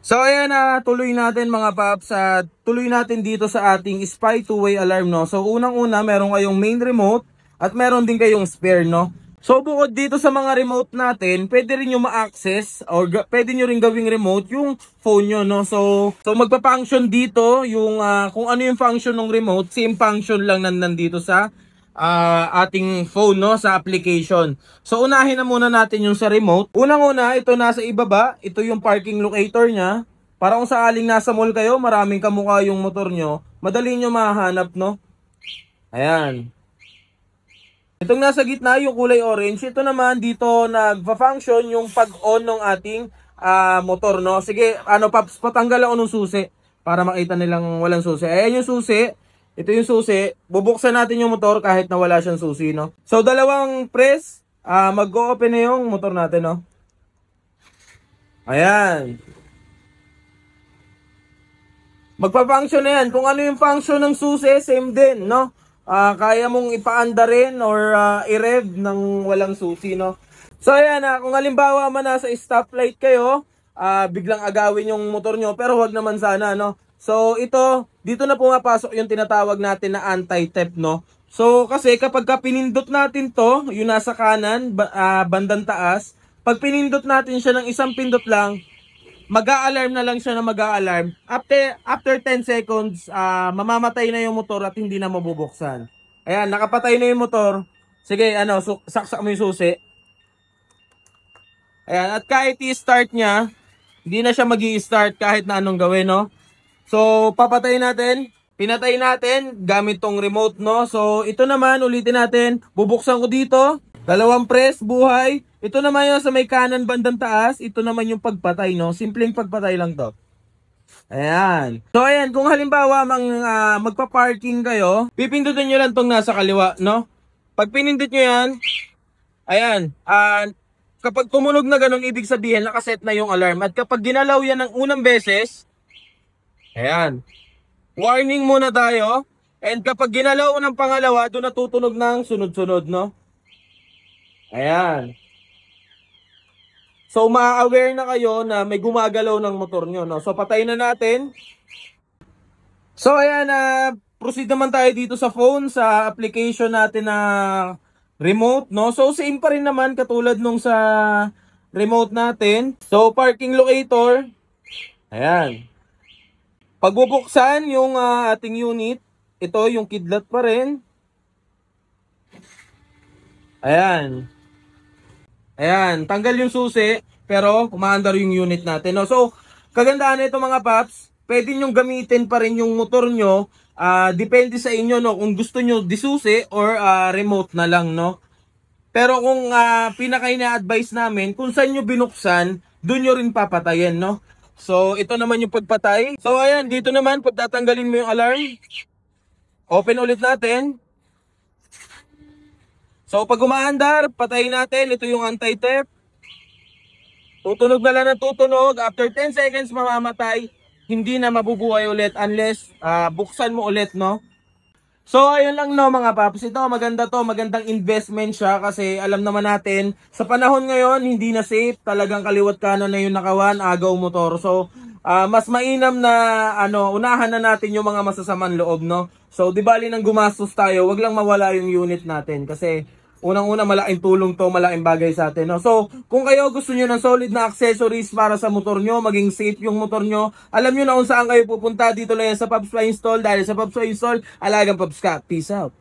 So ayan na, tuloy natin mga paps, tuloy natin dito sa ating Spy two-way alarm, no. So unang-una, meron kayong main remote at meron din kayong spare, no. So bukod dito sa mga remote natin, pwede rin nyo ma-access or pwede nyo rin gawing remote yung phone nyo, no. So magpa-function dito yung kung ano yung function ng remote, same function lang nandito sa ating phone, no, sa application. So unahin na muna natin yung sa remote. Unang-una, ito nasa ibaba, ito yung parking locator nya. Para kung sakaling nasa mall kayo, maraming kamukha yung motor nyo, madali nyo mahanap, no. Ayan. Itong nasa gitna, yung kulay orange, ito naman dito nagfa-function yung pag-on ng ating motor, no. Sige, paps, patanggal ako ng susi para makita nilang walang susi. Ayan yung susi. Ito yung susi. Bubuksan natin yung motor kahit na wala siyang susi, no. So dalawang press, mag-o-open na yung motor natin, no. Ayan. Magpa-function na yan. Kung ano yung function ng susi, same din, no. Kaya mong ipaanda rin or i-rev ng walang susi, no. So ayan, kung halimbawa man nasa stoplight kayo, biglang agawin yung motor nyo, pero wag naman sana, no. So ito, dito na pumapasok yung tinatawag natin na anti-theft, no. So kasi kapag pinindot natin to, yung nasa kanan, bandang taas, pag pinindot natin siya ng isang pindot lang, mag-a-alarm na lang siya na mag-a-alarm. After 10 seconds, mamamatay na yung motor at hindi na mabubuksan. Ayan, nakapatay na yung motor. Sige, saksak mo yung susi. Ayan, at kahit i-start niya, hindi na siya mag-i-start kahit na anong gawin, no. So, papatayin natin. Pinatay natin gamit tong remote, no. So, ito naman, ulitin natin. Bubuksan ko dito. Dalawang press, buhay. Ito naman yung sa may kanan bandang taas. Ito naman yung pagpatay, no. Simpleng pagpatay lang to. Ayan. So, ayan. Kung halimbawa magpa-parking kayo, pipindutin nyo lang tong nasa kaliwa, no. Pag pinindot nyo yan, ayan. Kapag tumunog na ganun, ibig sabihin, nakaset na yung alarm. At kapag ginalaw yan ng unang beses, ayan. Warning muna tayo. And kapag ginalaw ng pangalawa, doon natutunog ng sunod-sunod, no? Ayan. So, ma-aware na kayo na may gumagalaw ng motor nyo, no? So, patayin na natin. So, ayan, proceed naman tayo dito sa phone, sa application natin na remote, no? So, same pa rin naman katulad nung sa remote natin. So, parking locator. Ayan. Pagbubuksan yung ating unit, ito yung kidlat pa rin. Ayan. Ayan, tanggal yung susi, pero umaandar yung unit natin, no? So, kagandahan nito mga paps, pwede nyo gamitin pa rin yung motor nyo. Depende sa inyo, no? Kung gusto nyo disusi or remote na lang, no? Pero kung pinaka-ina-advise namin, kung saan nyo binuksan, doon nyo rin papatayin, no? So, ito naman yung pagpatay. So, ayan, dito naman, pag tatanggalin mo yung alarm, open ulit natin. So, pag umaandar, patayin natin. Ito yung anti-theft. Tutunog na lang ng tutunog. After 10 seconds, mamamatay. Hindi na mabubuhay ulit unless buksan mo ulit, no? So, ayun lang, no, mga paps. Ito, maganda to. Magandang investment siya kasi alam naman natin, sa panahon ngayon, hindi na safe. Talagang kaliwat kanan na yung nakawan, agaw motor. So, mas mainam na, unahan na natin yung mga masasamang loob, no? So, di bali nang gumastos tayo, wag lang mawala yung unit natin. Kasi, unang-una, malaking tulong to, malaking bagay sa atin, no? So, kung kayo gusto nyo ng solid na accessories para sa motor nyo, maging safe yung motor nyo, alam nyo na kung saan kayo pupunta. Dito lang yan sa Pops Fly Install. Dahil sa Pops Fly Install, alagang Pops ka. Peace out.